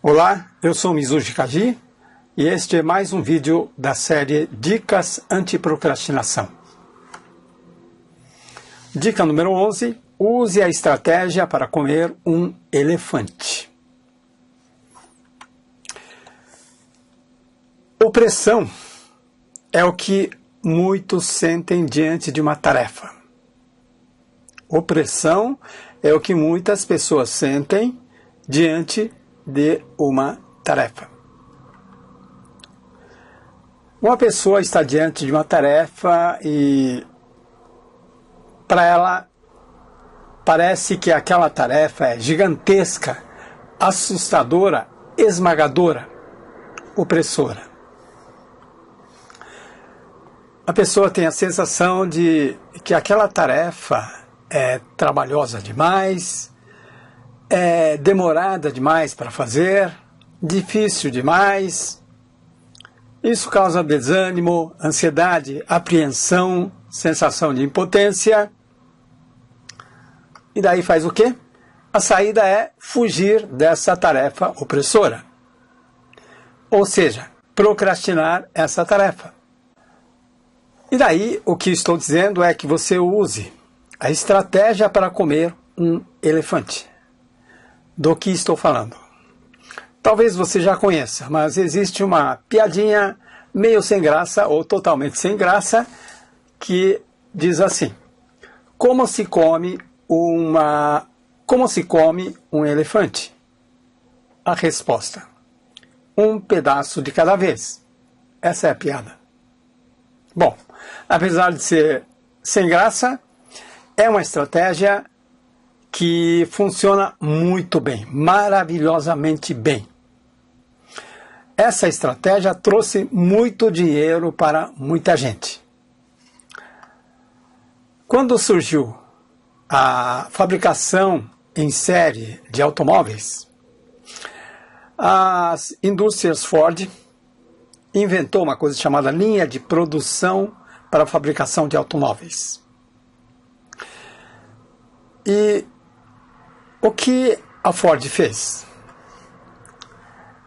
Olá, eu sou Mizuji Kaji e este é mais um vídeo da série Dicas Anti-Procrastinação. Dica número 11. Use a estratégia para comer um elefante. Opressão é o que muitos sentem diante de uma tarefa. Opressão é o que muitas pessoas sentem diante de uma tarefa. Uma pessoa está diante de uma tarefa e para ela parece que aquela tarefa é gigantesca, assustadora, esmagadora, opressora. A pessoa tem a sensação de que aquela tarefa é trabalhosa demais, é demorada demais para fazer, difícil demais. Isso causa desânimo, ansiedade, apreensão, sensação de impotência. E daí faz o quê? A saída é fugir dessa tarefa opressora. Ou seja, procrastinar essa tarefa. E daí o que estou dizendo é que você use a estratégia para comer um elefante. Do que estou falando? Talvez você já conheça, mas existe uma piadinha meio sem graça ou totalmente sem graça que diz assim: como se come um elefante? A resposta: um pedaço de cada vez. Essa é a piada. Bom, apesar de ser sem graça, é uma estratégia que funciona muito bem, maravilhosamente bem. Essa estratégia trouxe muito dinheiro para muita gente. Quando surgiu a fabricação em série de automóveis, as indústrias Ford inventou uma coisa chamada linha de produção para a fabricação de automóveis. E o que a Ford fez?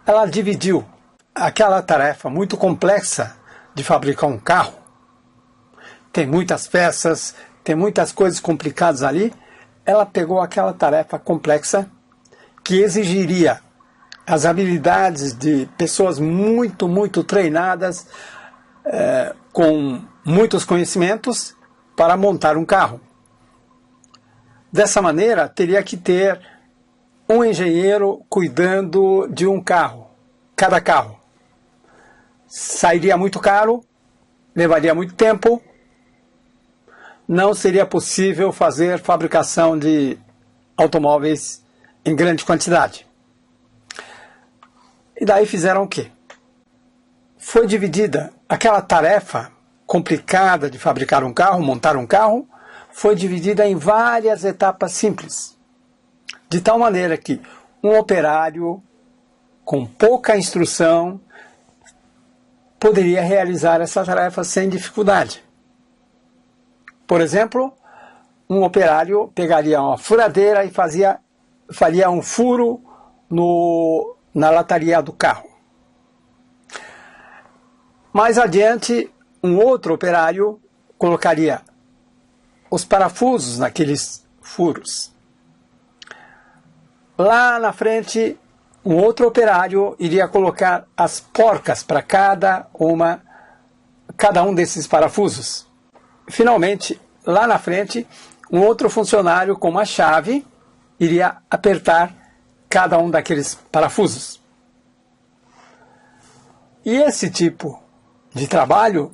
Ela dividiu aquela tarefa muito complexa de fabricar um carro. Tem muitas peças, tem muitas coisas complicadas ali. Ela pegou aquela tarefa complexa que exigiria as habilidades de pessoas muito treinadas, com muitos conhecimentos para montar um carro. Dessa maneira, teria que ter um engenheiro cuidando de um carro, cada carro. Sairia muito caro, levaria muito tempo, não seria possível fazer fabricação de automóveis em grande quantidade. E daí fizeram o quê? Foi dividida aquela tarefa complicada de fabricar um carro, montar um carro, foi dividida em várias etapas simples, de tal maneira que um operário com pouca instrução poderia realizar essa tarefa sem dificuldade. Por exemplo, um operário pegaria uma furadeira e faria um furo na lataria do carro. Mais adiante, um outro operário colocaria os parafusos naqueles furos. Lá na frente, um outro operário iria colocar as porcas para cada um desses parafusos. Finalmente, lá na frente, um outro funcionário com uma chave iria apertar cada um daqueles parafusos. E esse tipo de trabalho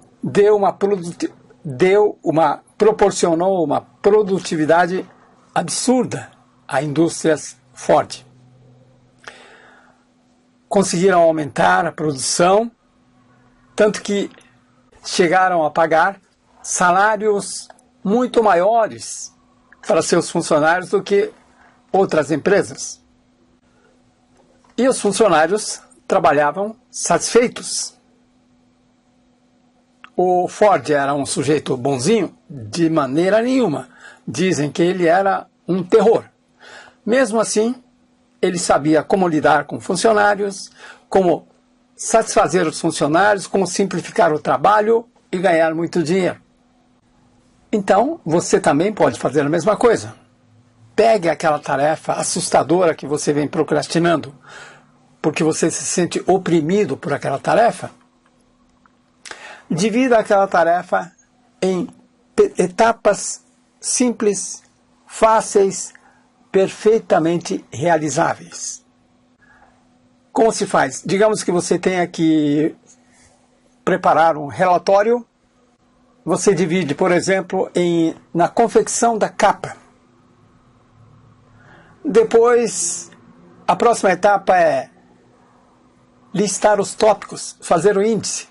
proporcionou uma produtividade absurda a indústrias Ford. Conseguiram aumentar a produção, tanto que chegaram a pagar salários muito maiores para seus funcionários do que outras empresas. E os funcionários trabalhavam satisfeitos. O Ford era um sujeito bonzinho? De maneira nenhuma. Dizem que ele era um terror. Mesmo assim, ele sabia como lidar com funcionários, como satisfazer os funcionários, como simplificar o trabalho e ganhar muito dinheiro. Então, você também pode fazer a mesma coisa. Pegue aquela tarefa assustadora que você vem procrastinando, porque você se sente oprimido por aquela tarefa. Divida aquela tarefa em etapas simples, fáceis, perfeitamente realizáveis. Como se faz? Digamos que você tenha que preparar um relatório. Você divide, por exemplo, na confecção da capa. Depois, a próxima etapa é listar os tópicos, fazer o índice.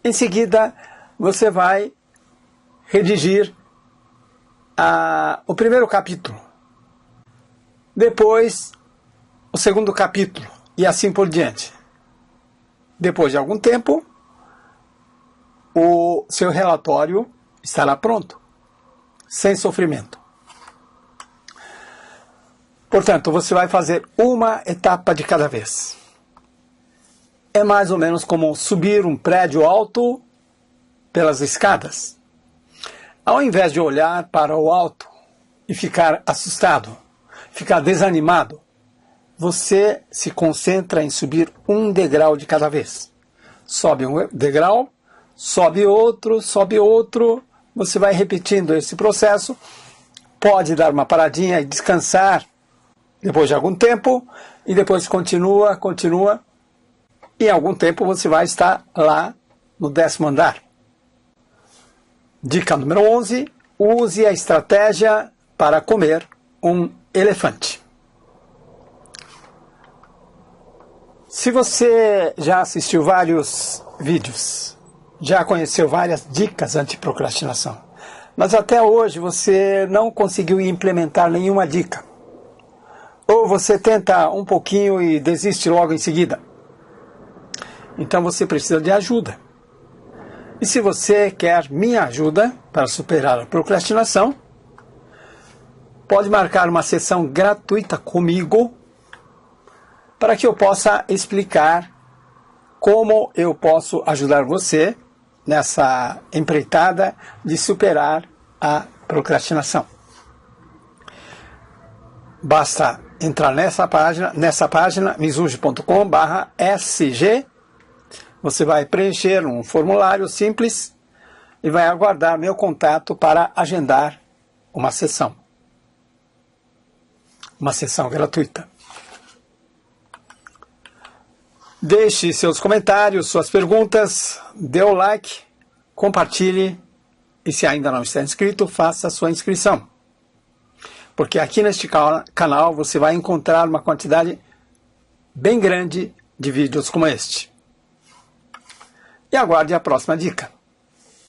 Em seguida, você vai redigir o primeiro capítulo. Depois, o segundo capítulo, e assim por diante. Depois de algum tempo, o seu relatório estará pronto, sem sofrimento. Portanto, você vai fazer uma etapa de cada vez. É mais ou menos como subir um prédio alto pelas escadas. Ao invés de olhar para o alto e ficar assustado, ficar desanimado, você se concentra em subir um degrau de cada vez. Sobe um degrau, sobe outro, você vai repetindo esse processo, pode dar uma paradinha e descansar depois de algum tempo, e depois continua, e em algum tempo você vai estar lá no 10º andar. Dica número 11, use a estratégia para comer um elefante. Se você já assistiu vários vídeos, já conheceu várias dicas anti-procrastinação, mas até hoje você não conseguiu implementar nenhuma dica, ou você tenta um pouquinho e desiste logo em seguida, então você precisa de ajuda. E se você quer minha ajuda para superar a procrastinação, pode marcar uma sessão gratuita comigo para que eu possa explicar como eu posso ajudar você nessa empreitada de superar a procrastinação. Basta entrar nessa página mizugi.com/sg. Você vai preencher um formulário simples e vai aguardar meu contato para agendar uma sessão gratuita. Deixe seus comentários, suas perguntas, dê o like, compartilhe e se ainda não está inscrito, faça a sua inscrição. Porque aqui neste canal você vai encontrar uma quantidade bem grande de vídeos como este. E aguarde a próxima dica.